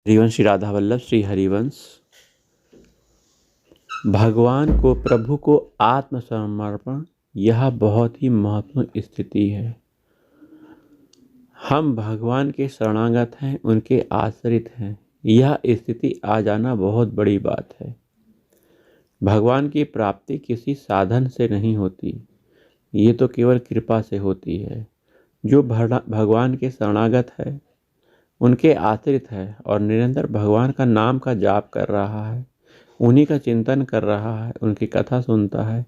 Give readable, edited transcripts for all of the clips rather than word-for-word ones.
हरिवंश श्री राधा वल्लभ श्री हरिवंश। भगवान को, प्रभु को आत्मसमर्पण, यह बहुत ही महत्वपूर्ण स्थिति है। हम भगवान के शरणागत हैं, उनके आश्रित हैं। यह स्थिति आ जाना बहुत बड़ी बात है। भगवान की प्राप्ति किसी साधन से नहीं होती, ये तो केवल कृपा से होती है। जो भगवान के शरणागत है, उनके आश्रित है और निरंतर भगवान का नाम का जाप कर रहा है, उन्हीं का चिंतन कर रहा है, उनकी कथा सुनता है,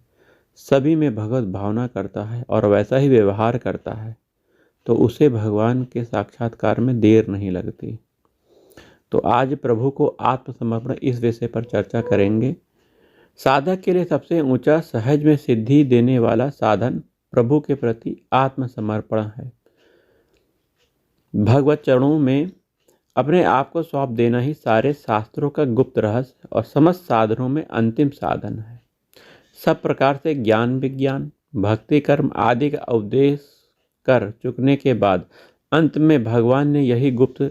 सभी में भगवत भावना करता है और वैसा ही व्यवहार करता है, तो उसे भगवान के साक्षात्कार में देर नहीं लगती। तो आज प्रभु को आत्मसमर्पण इस विषय पर चर्चा करेंगे। साधक के लिए सबसे ऊंचा, सहज में सिद्धि देने वाला साधन प्रभु के प्रति आत्मसमर्पण है। भगवत चरणों में अपने आप को सौंप देना ही सारे शास्त्रों का गुप्त रहस्य और समस्त साधनों में अंतिम साधन है। सब प्रकार से ज्ञान विज्ञान, भक्ति कर्म आदि का उपदेश कर चुकने के बाद अंत में भगवान ने यही गुप्त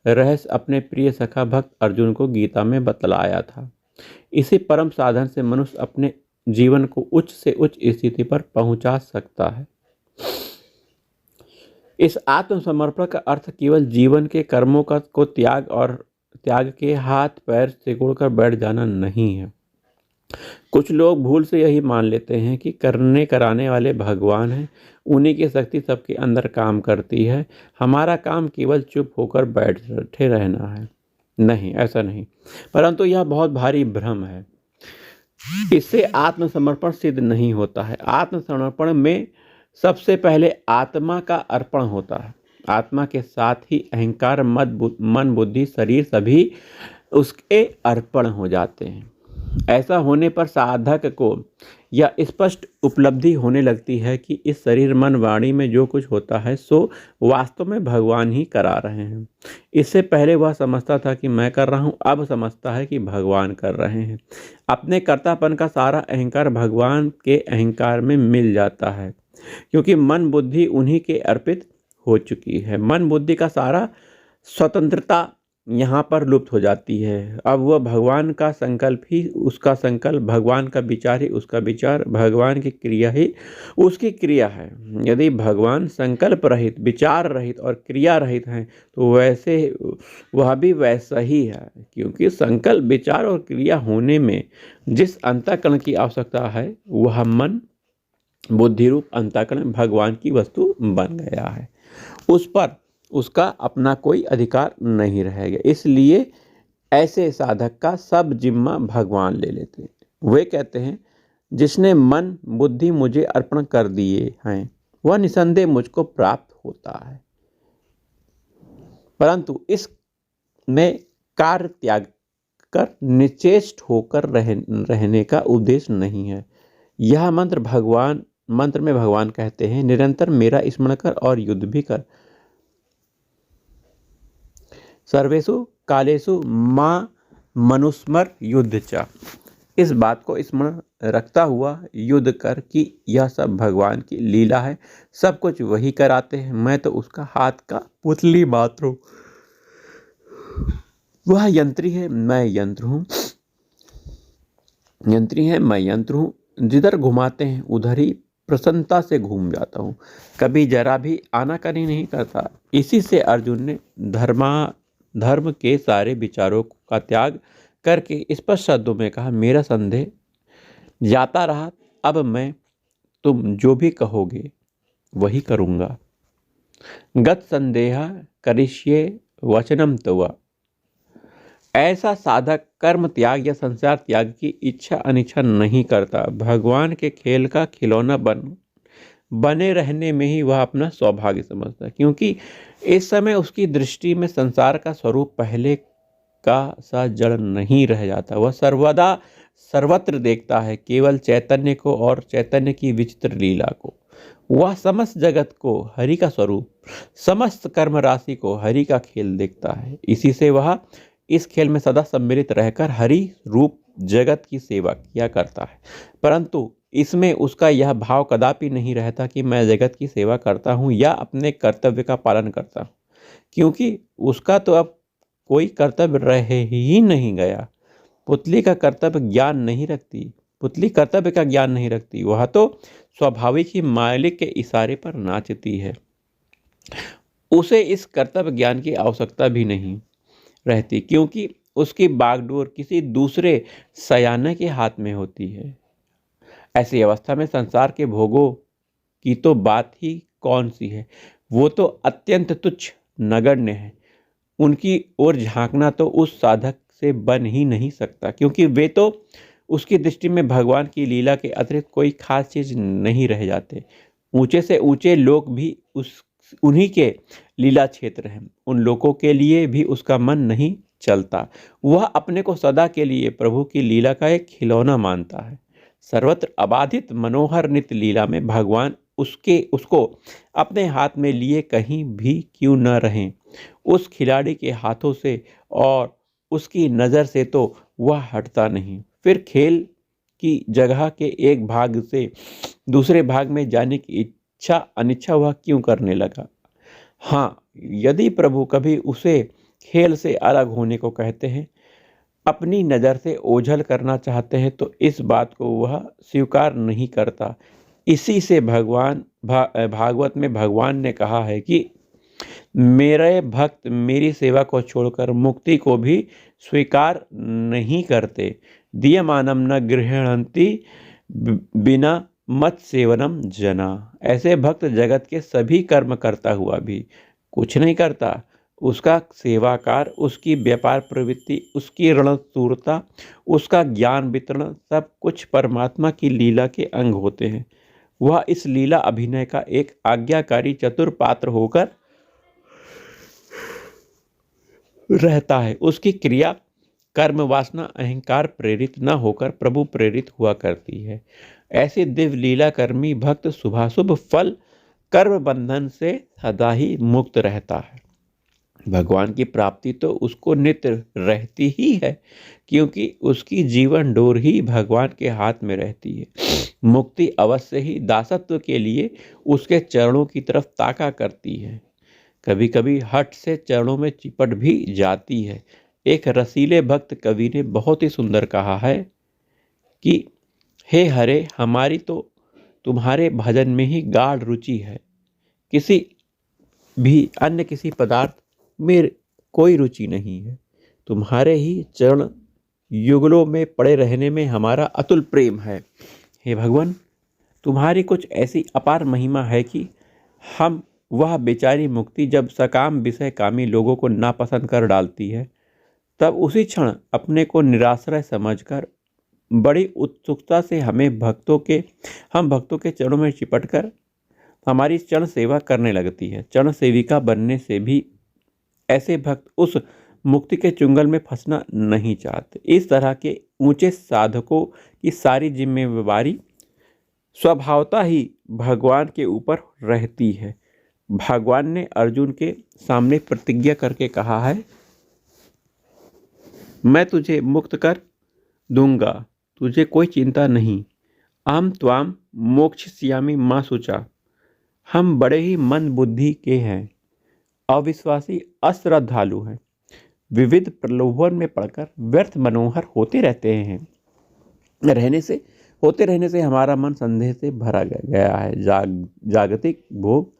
रहस्य अपने प्रिय सखा भक्त अर्जुन को गीता में बतलाया था। इसी परम साधन से मनुष्य अपने जीवन को उच्च से उच्च स्थिति पर पहुंचा सकता है। इस आत्मसमर्पण का अर्थ केवल जीवन के कर्मों का को त्याग के हाथ पैर सिकुड़ कर बैठ जाना नहीं है। कुछ लोग भूल से यही मान लेते हैं कि करने कराने वाले भगवान हैं, उन्हीं की शक्ति सबके अंदर काम करती है, हमारा काम केवल चुप होकर बैठे रहना है। नहीं, ऐसा नहीं, परंतु यह बहुत भारी भ्रम है। इससे आत्मसमर्पण सिद्ध नहीं होता है। आत्मसमर्पण में सबसे पहले आत्मा का अर्पण होता है। आत्मा के साथ ही अहंकार, मन, बुद्धि, शरीर सभी उसके अर्पण हो जाते हैं। ऐसा होने पर साधक को यह स्पष्ट उपलब्धि होने लगती है कि इस शरीर, मन, वाणी में जो कुछ होता है सो वास्तव में भगवान ही करा रहे हैं। इससे पहले वह समझता था कि मैं कर रहा हूँ, अब समझता है कि भगवान कर रहे हैं। अपने कर्तापन का सारा अहंकार भगवान के अहंकार में मिल जाता है, क्योंकि मन बुद्धि उन्हीं के अर्पित हो चुकी है। मन बुद्धि का सारा स्वतंत्रता यहाँ पर लुप्त हो जाती है। अब वह भगवान का संकल्प ही उसका संकल्प, भगवान का विचार ही उसका विचार, भगवान की क्रिया ही उसकी क्रिया है। यदि भगवान संकल्प रहित, विचार रहित और क्रिया रहित हैं तो वैसे वह भी वैसा ही है, क्योंकि संकल्प, विचार और क्रिया होने में जिस अंतःकरण की आवश्यकता है वह मन बुद्धि रूप अंतःकरण भगवान की वस्तु बन गया है। उस पर उसका अपना कोई अधिकार नहीं रहेगा। इसलिए ऐसे साधक का सब जिम्मा भगवान ले लेते हैं। वे कहते हैं, जिसने मन बुद्धि मुझे अर्पण कर दिए हैं वह निसंदेह मुझको प्राप्त होता है। परंतु इसमें कार्य त्याग कर निश्चेष्ट होकर रहने का उद्देश्य नहीं है। यह मंत्र में भगवान कहते हैं, निरंतर मेरा स्मरण कर और युद्ध भी कर। सर्वेषु कालेषु मां मनुस्मर युद्ध च। इस बात को स्मरण रखता हुआ युद्ध कर कि यह सब भगवान की लीला है, सब कुछ वही कराते हैं, मैं तो उसका हाथ का पुतली मात्र हूँ। वह यंत्री है, मैं यंत्र हूँ, यंत्री है, मैं यंत्र हूँ। जिधर घुमाते हैं उधर ही प्रसन्नता से घूम जाता हूँ, कभी जरा भी आनाकानी नहीं करता। इसी से अर्जुन ने धर्म के सारे विचारों का त्याग करके स्पष्ट शब्दों में कहा, मेरा संदेह जाता रहा, अब मैं तुम जो भी कहोगे वही करूँगा। गत संदेह करिष्ये वचनम तव। ऐसा साधक कर्म त्याग या संसार त्याग की इच्छा अनिच्छा नहीं करता। भगवान के खेल का खिलौना बने रहने में ही वह अपना सौभाग्य समझता है, क्योंकि इस समय उसकी दृष्टि में संसार का स्वरूप पहले का सा जड़ नहीं रह जाता। वह सर्वदा सर्वत्र देखता है केवल चैतन्य को और चैतन्य की विचित्र लीला को। वह समस्त जगत को हरि का स्वरूप, समस्त कर्म राशि को हरि का खेल देखता है। इसी से वह इस खेल में सदा सम्मिलित रहकर हरि रूप जगत की सेवा किया करता है। परंतु इसमें उसका यह भाव कदापि नहीं रहता कि मैं जगत की सेवा करता हूँ या अपने कर्तव्य का पालन करता हूँ, क्योंकि उसका तो अब कोई कर्तव्य रह ही नहीं गया। पुतली का कर्तव्य ज्ञान नहीं रखती, पुतली कर्तव्य का ज्ञान नहीं रखती, वह तो स्वाभाविक ही मालिक के इशारे पर नाचती है। उसे इस कर्तव्य ज्ञान की आवश्यकता भी नहीं रहती, क्योंकि उसकी बागडोर किसी दूसरे सयाने के हाथ में होती है। ऐसी अवस्था में संसार के भोगों की तो बात ही कौन सी है, वो तो अत्यंत तुच्छ नगण्य है। उनकी ओर झांकना तो उस साधक से बन ही नहीं सकता, क्योंकि वे तो उसकी दृष्टि में भगवान की लीला के अतिरिक्त कोई खास चीज नहीं रह जाते। ऊंचे से ऊंचे लोग भी उन्हीं के लीला क्षेत्र हैं। उन लोगों के लिए भी उसका मन नहीं चलता। वह अपने को सदा के लिए प्रभु की लीला का एक खिलौना मानता है। सर्वत्र अबाधित मनोहर नित्य लीला में भगवान उसको अपने हाथ में लिए कहीं भी क्यों न रहें, उस खिलाड़ी के हाथों से और उसकी नज़र से तो वह हटता नहीं। फिर खेल की जगह के एक भाग से दूसरे भाग में जाने की इच्छा अनिच्छा वह क्यों करने लगा। हाँ, यदि प्रभु कभी उसे खेल से अलग होने को कहते हैं, अपनी नज़र से ओझल करना चाहते हैं, तो इस बात को वह स्वीकार नहीं करता। इसी से भागवत में भगवान ने कहा है कि मेरे भक्त मेरी सेवा को छोड़कर मुक्ति को भी स्वीकार नहीं करते। दीयमानम न गृह्णन्ति बिना मत सेवनम जना। ऐसे भक्त जगत के सभी कर्म करता हुआ भी कुछ नहीं करता। उसका सेवाकार, उसकी व्यापार प्रवृत्ति, उसकी रणशूरता, उसका ज्ञान वितरण सब कुछ परमात्मा की लीला के अंग होते हैं। वह इस लीला अभिनय का एक आज्ञाकारी चतुर पात्र होकर रहता है। उसकी क्रिया कर्म वासना अहंकार प्रेरित न होकर प्रभु प्रेरित हुआ करती है। ऐसे दिव्य लीला कर्मी भक्त शुभाशुभ फल कर्म बंधन से सदा ही मुक्त रहता है। भगवान की प्राप्ति तो उसको नित्य रहती ही है, क्योंकि उसकी जीवन डोर ही भगवान के हाथ में रहती है। मुक्ति अवश्य ही दासत्व के लिए उसके चरणों की तरफ ताका करती है। कभी कभी हठ से चरणों में चिपट भी जाती है। एक रसीले भक्त कवि ने बहुत ही सुंदर कहा है कि हे हरे, हमारी तो तुम्हारे भजन में ही गाढ़ रुचि है। किसी भी अन्य किसी पदार्थ में कोई रुचि नहीं है। तुम्हारे ही चरण युगलों में पड़े रहने में हमारा अतुल प्रेम है। हे भगवान, तुम्हारी कुछ ऐसी अपार महिमा है कि हम वह बेचारी मुक्ति जब सकाम विषय कामी लोगों को नापसंद कर डालती है, तब उसी क्षण अपने को निराश्रय समझकर बड़ी उत्सुकता से हम भक्तों के चरणों में चिपटकर हमारी चरण सेवा करने लगती है। चरण सेविका बनने से भी ऐसे भक्त उस मुक्ति के चुंगल में फंसना नहीं चाहते। इस तरह के ऊंचे साधकों की सारी जिम्मेवारी स्वभावतः ही भगवान के ऊपर रहती है। भगवान ने अर्जुन के सामने प्रतिज्ञा करके कहा है, मैं तुझे मुक्त कर दूंगा, तुझे कोई चिंता नहीं। अहम त्वाम मोक्षयिष्यामि मा शुचा। हम बड़े ही मंद बुद्धि के हैं, अविश्वासी, अश्रद्धालु हैं, विविध प्रलोभन में पड़कर व्यर्थ मनोहर होते रहने से हमारा मन संदेह से भरा गया है। जागतिक भोग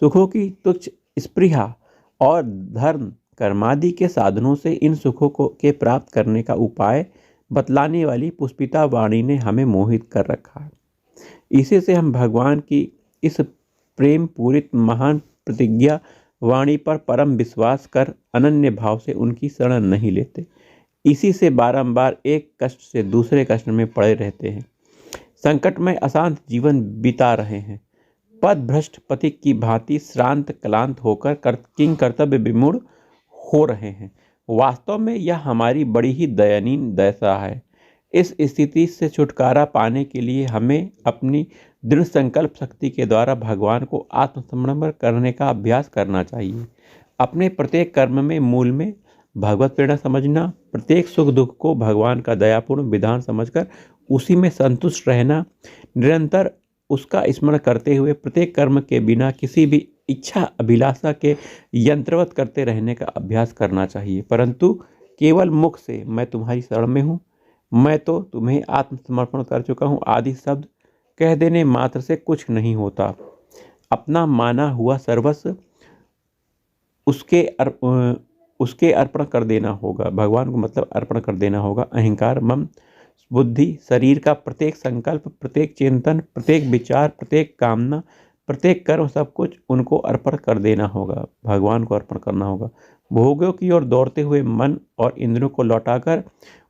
सुखों की तुच्छ स्पृहा और धर्म कर्मादि के साधनों से इन सुखों के प्राप्त करने का उपाय बतलाने वाली पुष्पिता वाणी ने हमें मोहित कर रखा है। इसी से हम भगवान की इस प्रेम पूरित महान प्रतिज्ञा वाणी पर परम विश्वास कर अनन्य भाव से उनकी शरण नहीं लेते। इसी से बारंबार एक कष्ट से दूसरे कष्ट में पड़े रहते हैं। संकट में अशांत जीवन बिता रहे हैं। पद भ्रष्ट पति की भांति श्रांत क्लांत होकर किंग कर्तव्य विमूढ़ हो रहे हैं। वास्तव में यह हमारी बड़ी ही दयनीय दशा है। इस स्थिति से छुटकारा पाने के लिए हमें अपनी दृढ़ संकल्प शक्ति के द्वारा भगवान को आत्मसमर्पण करने का अभ्यास करना चाहिए। अपने प्रत्येक कर्म में मूल में भगवत प्रेरणा समझना, प्रत्येक सुख दुख को भगवान का दयापूर्ण विधान समझकर उसी में संतुष्ट रहना, निरंतर उसका स्मरण करते हुए प्रत्येक कर्म के बिना किसी भी इच्छा अभिलाषा के यंत्रवत करते रहने का अभ्यास करना चाहिए। परंतु केवल मुख से मैं तुम्हारी शरण में हूँ, मैं तो तुम्हें आत्मसमर्पण कर चुका हूँ आदि शब्द कह देने मात्र से कुछ नहीं होता। अपना माना हुआ सर्वस्व उसके अर्पण कर देना होगा। भगवान को मतलब अर्पण कर देना होगा। अहंकार, मम, बुद्धि, शरीर का प्रत्येक संकल्प, प्रत्येक चिंतन, प्रत्येक विचार, प्रत्येक कामना, प्रत्येक कर्म, सब कुछ उनको अर्पण कर देना होगा। भगवान को अर्पण करना होगा। भोगों की ओर दौड़ते हुए मन और इंद्रियों को लौटाकर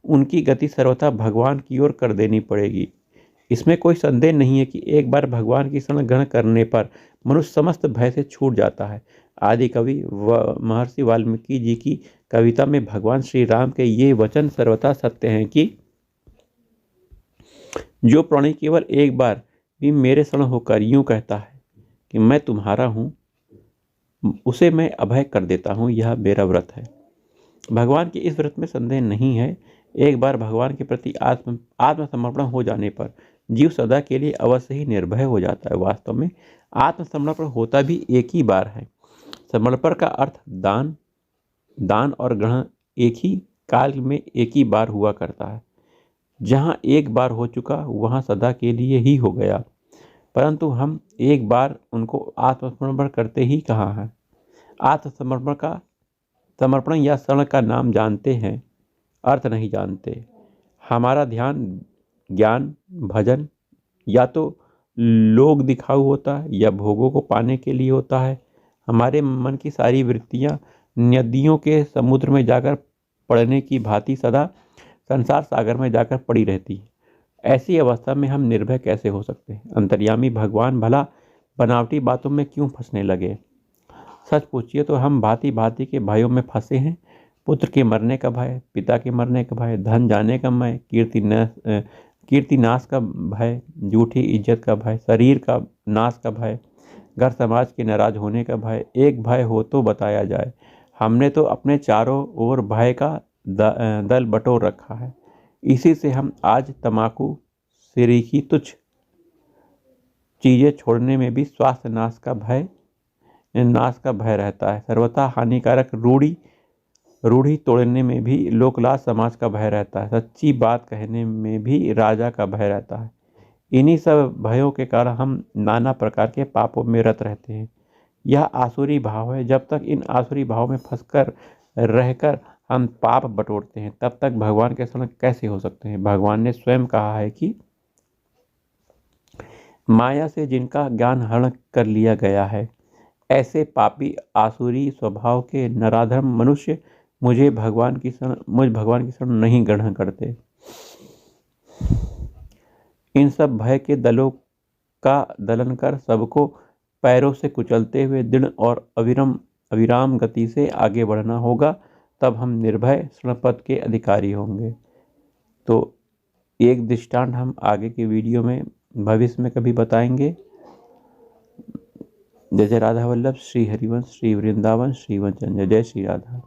उनकी गति सर्वथा भगवान की ओर कर देनी पड़ेगी। इसमें कोई संदेह नहीं है कि एक बार भगवान की शरण ग्रहण करने पर मनुष्य समस्त भय से छूट जाता है। आदि कवि व महर्षि वाल्मीकि जी की कविता में भगवान श्री राम के ये वचन सर्वथा सत्य हैं कि जो प्राणी केवल एक बार भी मेरे शरण होकर यूं कहता है कि मैं तुम्हारा हूँ, उसे मैं अभय कर देता हूँ, यह मेरा व्रत है। भगवान के इस व्रत में संदेह नहीं है। एक बार भगवान के प्रति आत्मसमर्पण हो जाने पर जीव सदा के लिए अवश्य ही निर्भय हो जाता है। वास्तव में आत्मसमर्पण होता भी एक ही बार है। समर्पण का अर्थ दान और ग्रहण एक ही काल में एक ही बार हुआ करता है। जहाँ एक बार हो चुका वहाँ सदा के लिए ही हो गया। परंतु हम एक बार उनको आत्मसमर्पण करते ही कहाँ हैं। समर्पण या शरण का नाम जानते हैं, अर्थ नहीं जानते। हमारा ध्यान ज्ञान भजन या तो लोक दिखाऊ होता है या भोगों को पाने के लिए होता है। हमारे मन की सारी वृत्तियाँ नदियों के समुद्र में जाकर पड़ने की भांति सदा संसार सागर में जाकर पड़ी रहती है। ऐसी अवस्था में हम निर्भय कैसे हो सकते हैं। अंतर्यामी भगवान भला बनावटी बातों में क्यों फंसने लगे। सच पूछिए तो हम भांति भांति के भयों में फंसे हैं। पुत्र के मरने का भय, पिता के मरने का भय, धन जाने का भय, कीर्ति नाश का भय, झूठी इज्जत का भय, शरीर का नाश का भय, घर समाज के नाराज होने का भय। एक भय हो तो बताया जाए। हमने तो अपने चारों ओर भय का दल बटोर रखा है। इसी से हम आज तंबाकू, सिरकी, तुच्छ चीज़ें छोड़ने में भी स्वास्थ्य नाश का भय रहता है। सर्वथा हानिकारक रूढ़ी तोड़ने में भी लोकलाज समाज का भय रहता है। सच्ची बात कहने में भी राजा का भय रहता है। इन्हीं सब भयों के कारण हम नाना प्रकार के पापों में रत रहते हैं। यह आसुरी भाव है। जब तक इन आसुरी भाव में फंसकर रहकर हम पाप बटोरते हैं तब तक भगवान के शरण कैसे हो सकते हैं। भगवान ने स्वयं कहा है कि माया से जिनका ज्ञान हरण कर लिया गया है, ऐसे पापी आसुरी स्वभाव के नराधम मनुष्य मुझ भगवान की शरण नहीं ग्रहण करते। इन सब भय के दलों का दलन कर सबको पैरों से कुचलते हुए दृढ़ और अविराम गति से आगे बढ़ना होगा। तब हम निर्भय शरणपद के अधिकारी होंगे। तो एक दृष्टांत हम आगे के वीडियो में भविष्य में कभी बताएंगे। जय जय राधा वल्लभ, श्री हरिवंश, श्री वृंदावन, श्री वंचन। जय जय श्री राधा।